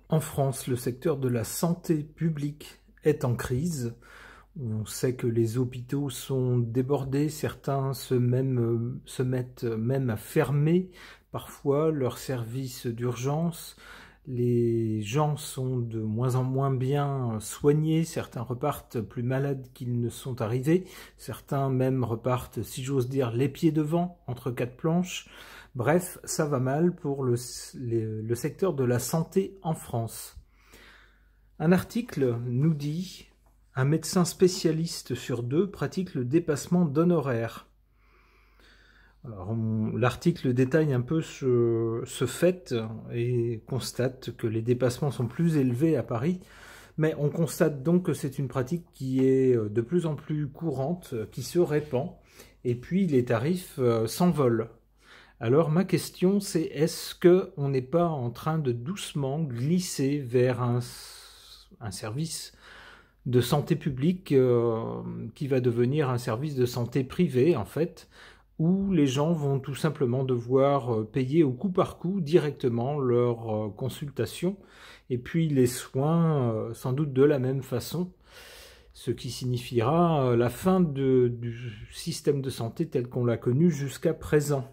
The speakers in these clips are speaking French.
En France, le secteur de la santé publique est en crise. On sait que les hôpitaux sont débordés, certains se mettent même à fermer parfois leurs services d'urgence. Les gens sont de moins en moins bien soignés, certains repartent plus malades qu'ils ne sont arrivés, certains même repartent, si j'ose dire, les pieds devant, entre quatre planches. Bref, ça va mal pour le secteur de la santé en France. Un article nous dit « Un médecin spécialiste sur 2 pratique le dépassement d'honoraires ». L'article détaille un peu ce fait et constate que les dépassements sont plus élevés à Paris, mais on constate donc que c'est une pratique qui est de plus en plus courante, qui se répand, et puis les tarifs s'envolent. Alors ma question c'est, est-ce qu'on n'est pas en train de doucement glisser vers un service de santé publique qui va devenir un service de santé privé en fait, où les gens vont tout simplement devoir payer au coup par coup directement leur consultation et puis les soins sans doute de la même façon, ce qui signifiera la fin du système de santé tel qu'on l'a connu jusqu'à présent.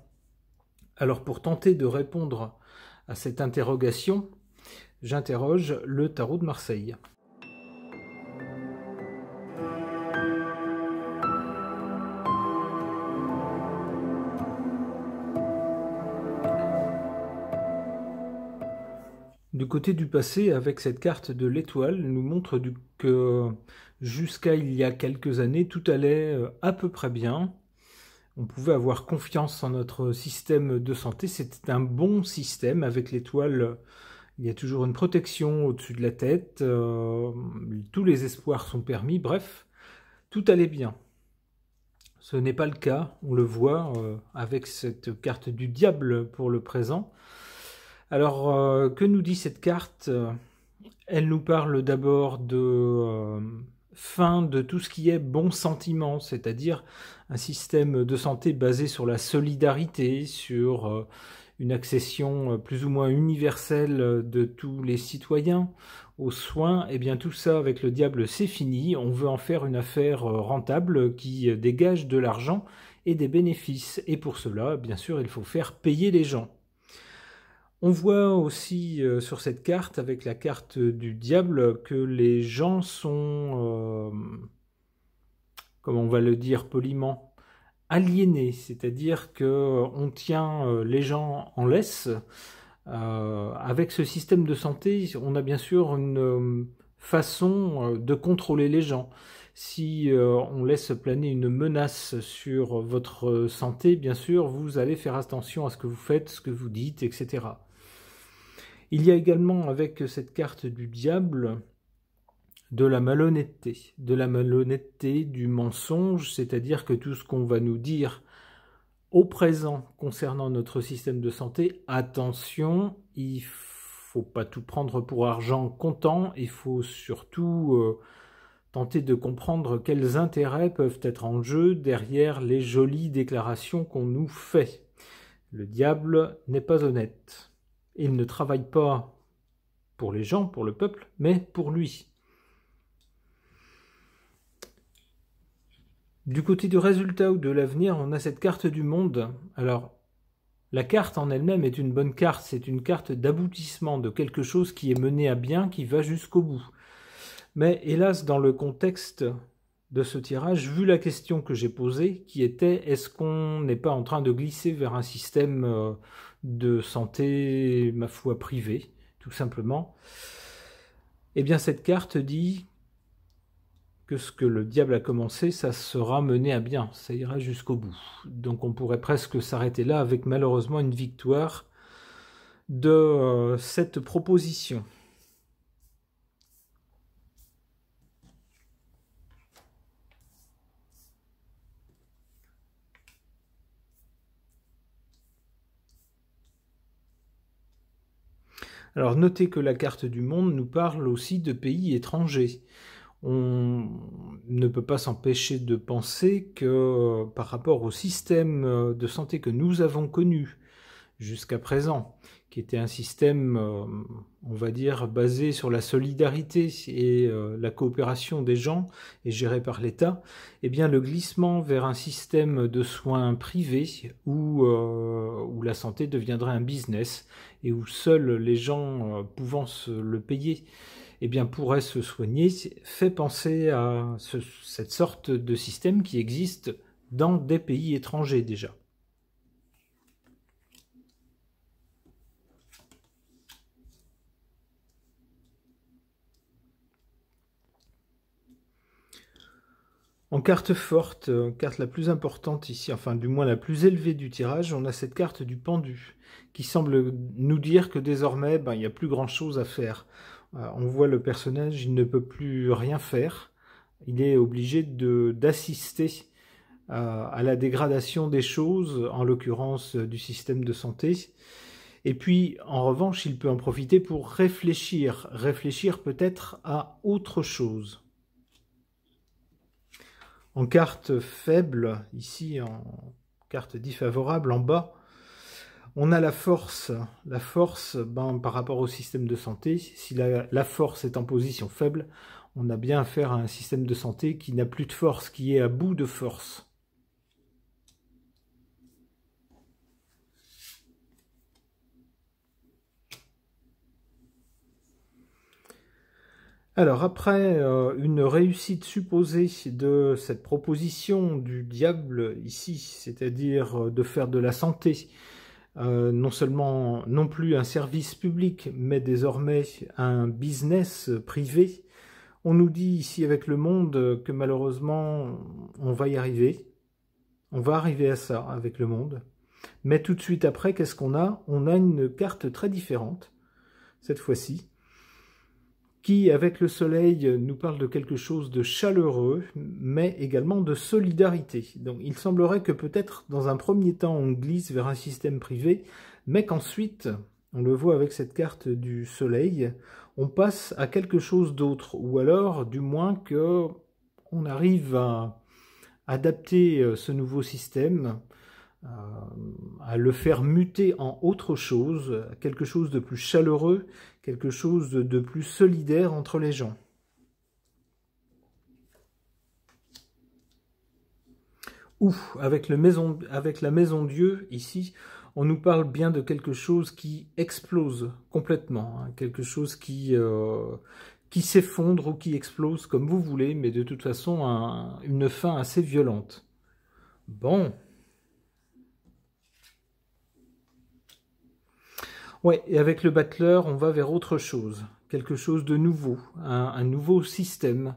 Alors pour tenter de répondre à cette interrogation, j'interroge le tarot de Marseille. Du côté du passé, avec cette carte de l'étoile, nous montre que jusqu'à il y a quelques années, tout allait à peu près bien. On pouvait avoir confiance en notre système de santé, c'était un bon système. Avec l'étoile, il y a toujours une protection au-dessus de la tête, tous les espoirs sont permis, bref, tout allait bien. Ce n'est pas le cas, on le voit avec cette carte du diable pour le présent. Alors, que nous dit cette carte? Elle nous parle d'abord de fin de tout ce qui est bon sentiment, c'est-à-dire un système de santé basé sur la solidarité, sur une accession plus ou moins universelle de tous les citoyens aux soins. Et bien tout ça avec le diable c'est fini, on veut en faire une affaire rentable qui dégage de l'argent et des bénéfices. Et pour cela, bien sûr, il faut faire payer les gens. On voit aussi sur cette carte, avec la carte du diable, que les gens sont, comme on va le dire poliment, aliénés. C'est-à-dire qu'on tient les gens en laisse. Avec ce système de santé, on a bien sûr une façon de contrôler les gens. Si on laisse planer une menace sur votre santé, bien sûr, vous allez faire attention à ce que vous faites, ce que vous dites, etc. Il y a également avec cette carte du diable de la malhonnêteté, du mensonge, c'est-à-dire que tout ce qu'on va nous dire au présent concernant notre système de santé, attention, il ne faut pas tout prendre pour argent comptant, il faut surtout tenter de comprendre quels intérêts peuvent être en jeu derrière les jolies déclarations qu'on nous fait. Le diable n'est pas honnête. Il ne travaille pas pour les gens, pour le peuple, mais pour lui. Du côté du résultat ou de l'avenir, on a cette carte du monde. Alors, la carte en elle-même est une bonne carte, c'est une carte d'aboutissement de quelque chose qui est mené à bien, qui va jusqu'au bout. Mais hélas, dans le contexte de ce tirage, vu la question que j'ai posée, qui était « Est-ce qu'on n'est pas en train de glisser vers un système de santé, ma foi, privé ?» tout simplement. Eh bien, cette carte dit que ce que le diable a commencé, ça sera mené à bien, ça ira jusqu'au bout. Donc on pourrait presque s'arrêter là avec malheureusement une victoire de cette proposition. Alors notez que la carte du monde nous parle aussi de pays étrangers. On ne peut pas s'empêcher de penser que par rapport au système de santé que nous avons connu jusqu'à présent, qui était un système, on va dire, basé sur la solidarité et la coopération des gens et géré par l'État, eh bien le glissement vers un système de soins privés où la santé deviendrait un business et où seuls les gens pouvant se le payer eh bien, pourraient se soigner, fait penser à cette sorte de système qui existe dans des pays étrangers déjà. En carte forte, carte la plus importante ici, enfin du moins la plus élevée du tirage, on a cette carte du pendu, qui semble nous dire que désormais, il n'y a plus grand chose à faire. On voit le personnage, il ne peut plus rien faire, il est obligé d'assister à la dégradation des choses, en l'occurrence du système de santé. Et puis, en revanche, il peut en profiter pour réfléchir peut-être à autre chose. En carte faible, ici en carte défavorable, en bas, on a la force. La force, par rapport au système de santé, si la force est en position faible, on a bien affaire à un système de santé qui n'a plus de force, qui est à bout de force. Alors après une réussite supposée de cette proposition du diable ici, c'est-à-dire de faire de la santé non plus un service public, mais désormais un business privé, on nous dit ici avec le monde que malheureusement on va y arriver. On va arriver à ça avec le monde. Mais tout de suite après, qu'est-ce qu'on a? On a une carte très différente, cette fois-ci, qui, avec le soleil, nous parle de quelque chose de chaleureux, mais également de solidarité. Donc il semblerait que peut-être, dans un premier temps, on glisse vers un système privé, mais qu'ensuite, on le voit avec cette carte du soleil, on passe à quelque chose d'autre, ou alors, du moins, que on arrive à adapter ce nouveau système, à le faire muter en autre chose, quelque chose de plus chaleureux, quelque chose de plus solidaire entre les gens. Ou, avec la maison Dieu, ici, on nous parle bien de quelque chose qui explose complètement, hein, quelque chose qui s'effondre ou qui explose, comme vous voulez, mais de toute façon, une fin assez violente. Bon. Ouais, et avec le battleur, on va vers autre chose, quelque chose de nouveau, un nouveau système,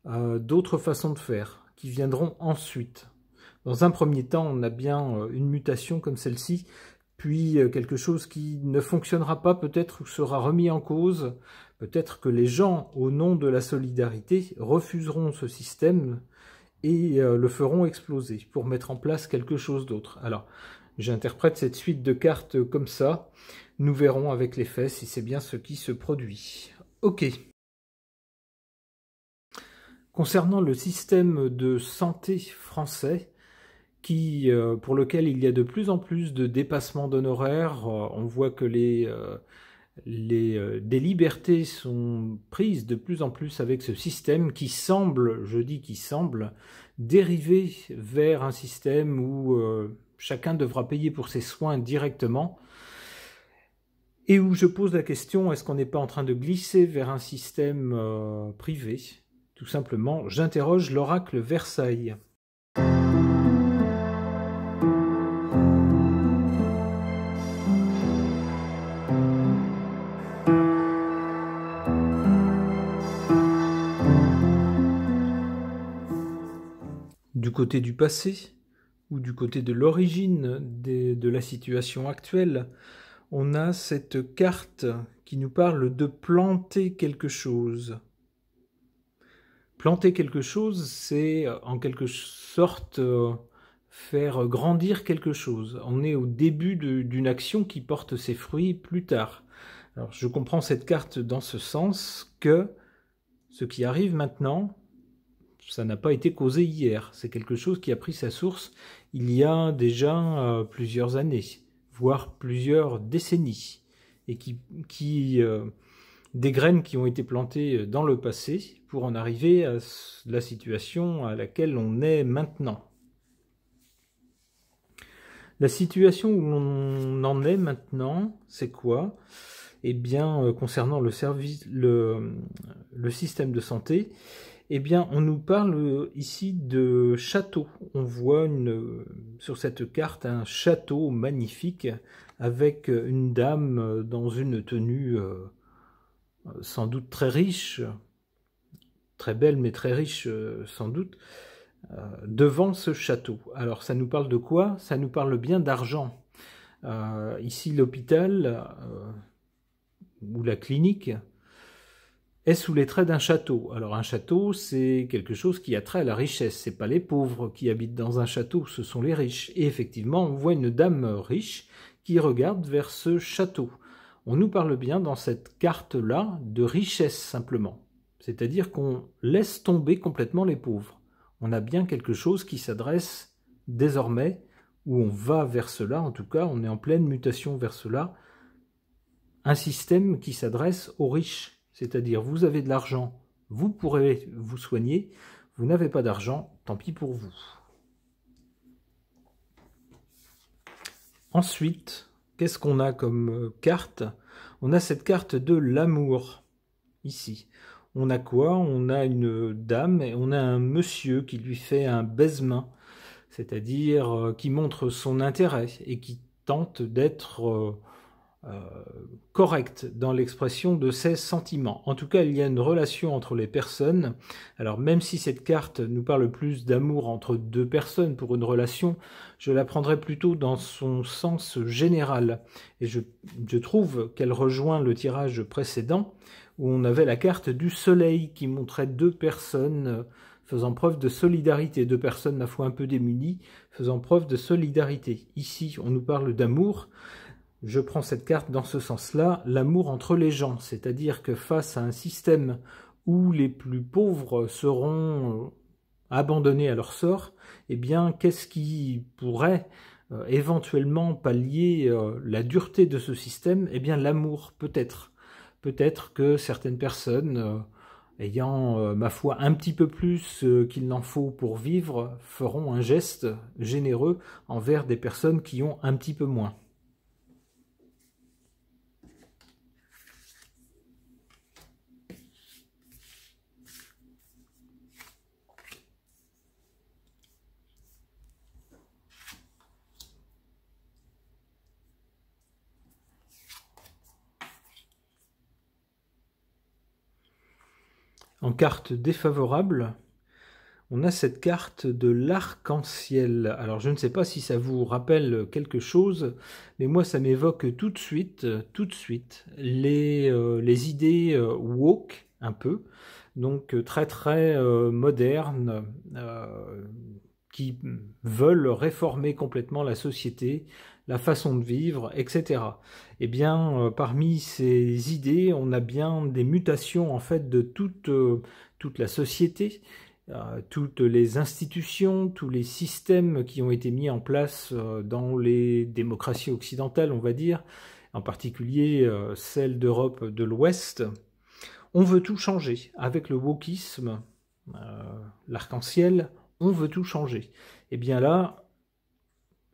d'autres façons de faire, qui viendront ensuite. Dans un premier temps, on a bien une mutation comme celle-ci, puis quelque chose qui ne fonctionnera pas, peut-être sera remis en cause, peut-être que les gens, au nom de la solidarité, refuseront ce système et le feront exploser pour mettre en place quelque chose d'autre. Alors, j'interprète cette suite de cartes comme ça. Nous verrons avec les faits si c'est bien ce qui se produit. Ok. Concernant le système de santé français, pour lequel il y a de plus en plus de dépassements d'honoraires, on voit que des libertés sont prises de plus en plus avec ce système qui semble, je dis qui semble, dériver vers un système où chacun devra payer pour ses soins directement, et où je pose la question, est-ce qu'on n'est pas en train de glisser vers un système privé? Tout simplement, j'interroge l'oracle Versailles. Du côté du passé, ou du côté de l'origine de la situation actuelle, on a cette carte qui nous parle de planter quelque chose. Planter quelque chose, c'est en quelque sorte faire grandir quelque chose. On est au début d'une action qui porte ses fruits plus tard. Alors je comprends cette carte dans ce sens que ce qui arrive maintenant, ça n'a pas été causé hier. C'est quelque chose qui a pris sa source il y a déjà plusieurs années, voire plusieurs décennies, et des graines qui ont été plantées dans le passé pour en arriver à la situation à laquelle on est maintenant. La situation où l'on en est maintenant, c'est quoi? Eh bien, concernant le système de santé, eh bien, on nous parle ici de château. On voit sur cette carte un château magnifique avec une dame dans une tenue sans doute très riche, très belle mais très riche sans doute, devant ce château. Alors ça nous parle de quoi? Ça nous parle bien d'argent. Ici l'hôpital ou la clinique est sous les traits d'un château. Alors un château, c'est quelque chose qui a trait à la richesse. C'est pas les pauvres qui habitent dans un château, ce sont les riches. Et effectivement, on voit une dame riche qui regarde vers ce château. On nous parle bien dans cette carte-là de richesse simplement. C'est-à-dire qu'on laisse tomber complètement les pauvres. On a bien quelque chose qui s'adresse désormais, où on va vers cela, en tout cas, on est en pleine mutation vers cela, un système qui s'adresse aux riches. C'est-à-dire, vous avez de l'argent, vous pourrez vous soigner, vous n'avez pas d'argent, tant pis pour vous. Ensuite, qu'est-ce qu'on a comme carte? On a cette carte de l'amour, ici. On a quoi? On a une dame et on a un monsieur qui lui fait un baise-main, c'est-à-dire qui montre son intérêt et qui tente d'être correct dans l'expression de ses sentiments. En tout cas, il y a une relation entre les personnes. Alors, même si cette carte nous parle plus d'amour entre deux personnes pour une relation, je la prendrais plutôt dans son sens général. Et je trouve qu'elle rejoint le tirage précédent, où on avait la carte du soleil qui montrait deux personnes faisant preuve de solidarité, deux personnes, ma foi, un peu démunies, faisant preuve de solidarité. Ici, on nous parle d'amour. Je prends cette carte dans ce sens-là, l'amour entre les gens, c'est-à-dire que face à un système où les plus pauvres seront abandonnés à leur sort, eh bien, qu'est-ce qui pourrait éventuellement pallier la dureté de ce système? Eh bien, l'amour, peut-être. Peut-être que certaines personnes, ayant, ma foi, un petit peu plus qu'il n'en faut pour vivre, feront un geste généreux envers des personnes qui ont un petit peu moins. En carte défavorable, on a cette carte de l'arc-en-ciel. Alors je ne sais pas si ça vous rappelle quelque chose, mais moi ça m'évoque tout de suite les idées woke un peu, donc très très modernes, qui veulent réformer complètement la société, la façon de vivre, etc. Eh bien, parmi ces idées, on a bien des mutations en fait de toute la société, toutes les institutions, tous les systèmes qui ont été mis en place dans les démocraties occidentales, on va dire, en particulier celles d'Europe de l'Ouest. On veut tout changer. Avec le wokisme, l'arc-en-ciel, on veut tout changer. Et bien là,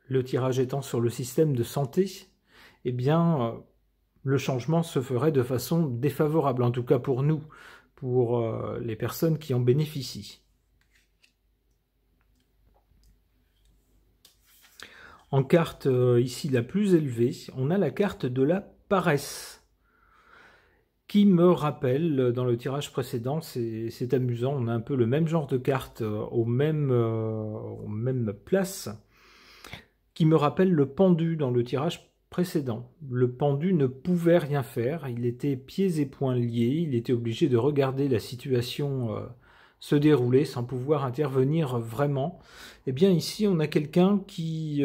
le tirage étant sur le système de santé, eh bien, le changement se ferait de façon défavorable, en tout cas pour nous, pour les personnes qui en bénéficient. En carte ici la plus élevée, on a la carte de la paresse, qui me rappelle, dans le tirage précédent, c'est amusant, on a un peu le même genre de carte aux mêmes places, qui me rappelle le pendu dans le tirage précédent. Le pendu ne pouvait rien faire, il était pieds et poings liés, il était obligé de regarder la situation se dérouler sans pouvoir intervenir vraiment. Eh bien ici on a quelqu'un qui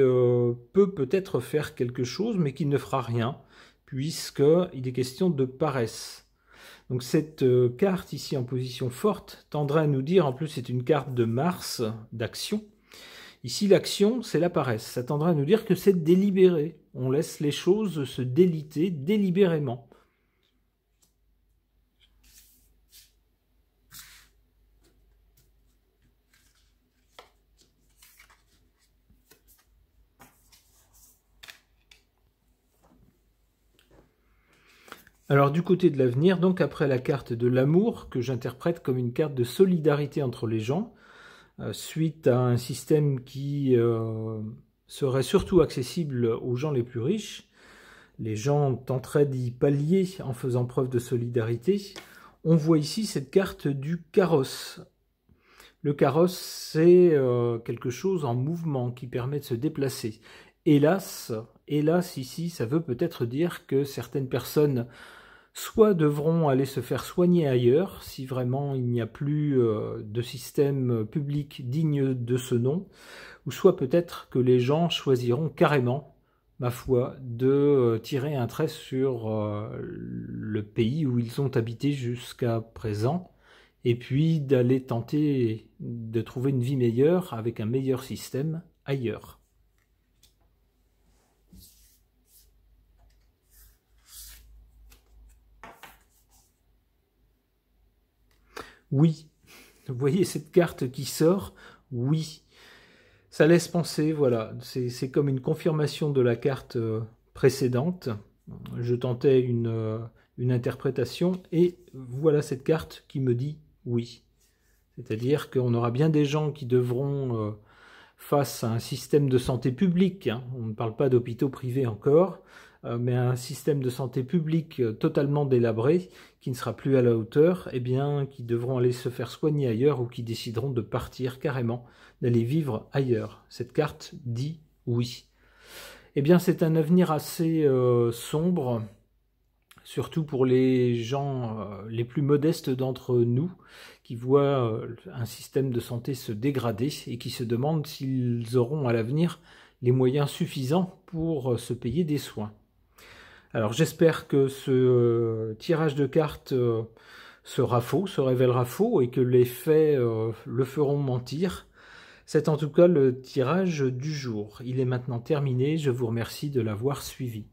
peut peut-être faire quelque chose mais qui ne fera rien, puisqu'il est question de paresse. Donc cette carte ici en position forte tendrait à nous dire, en plus c'est une carte de Mars, d'action, Ici, l'action, c'est la paresse. Ça tendrait à nous dire que c'est délibéré. On laisse les choses se déliter délibérément. Alors du côté de l'avenir, donc après la carte de l'amour, que j'interprète comme une carte de solidarité entre les gens, suite à un système qui serait surtout accessible aux gens les plus riches, les gens tenteraient d'y pallier en faisant preuve de solidarité. On voit ici cette carte du carrosse. Le carrosse, c'est quelque chose en mouvement qui permet de se déplacer. Hélas, ici, ça veut peut-être dire que certaines personnes soit devront aller se faire soigner ailleurs, si vraiment il n'y a plus de système public digne de ce nom, ou soit peut-être que les gens choisiront carrément, ma foi, de tirer un trait sur le pays où ils ont habité jusqu'à présent, et puis d'aller tenter de trouver une vie meilleure avec un meilleur système ailleurs. Oui, vous voyez cette carte qui sort, oui. Ça laisse penser, voilà, c'est comme une confirmation de la carte précédente. Je tentais une interprétation et voilà cette carte qui me dit oui. C'est-à-dire qu'on aura bien des gens qui devront, face à un système de santé publique, hein, on ne parle pas d'hôpitaux privés encore, mais un système de santé publique totalement délabré, qui ne sera plus à la hauteur, eh bien, qui devront aller se faire soigner ailleurs ou qui décideront de partir carrément, d'aller vivre ailleurs. Cette carte dit oui. Eh bien, c'est un avenir assez sombre, surtout pour les gens les plus modestes d'entre nous, qui voient un système de santé se dégrader et qui se demandent s'ils auront à l'avenir les moyens suffisants pour se payer des soins. Alors j'espère que ce tirage de cartes sera faux, se révélera faux et que les faits le feront mentir. C'est en tout cas le tirage du jour. Il est maintenant terminé, je vous remercie de l'avoir suivi.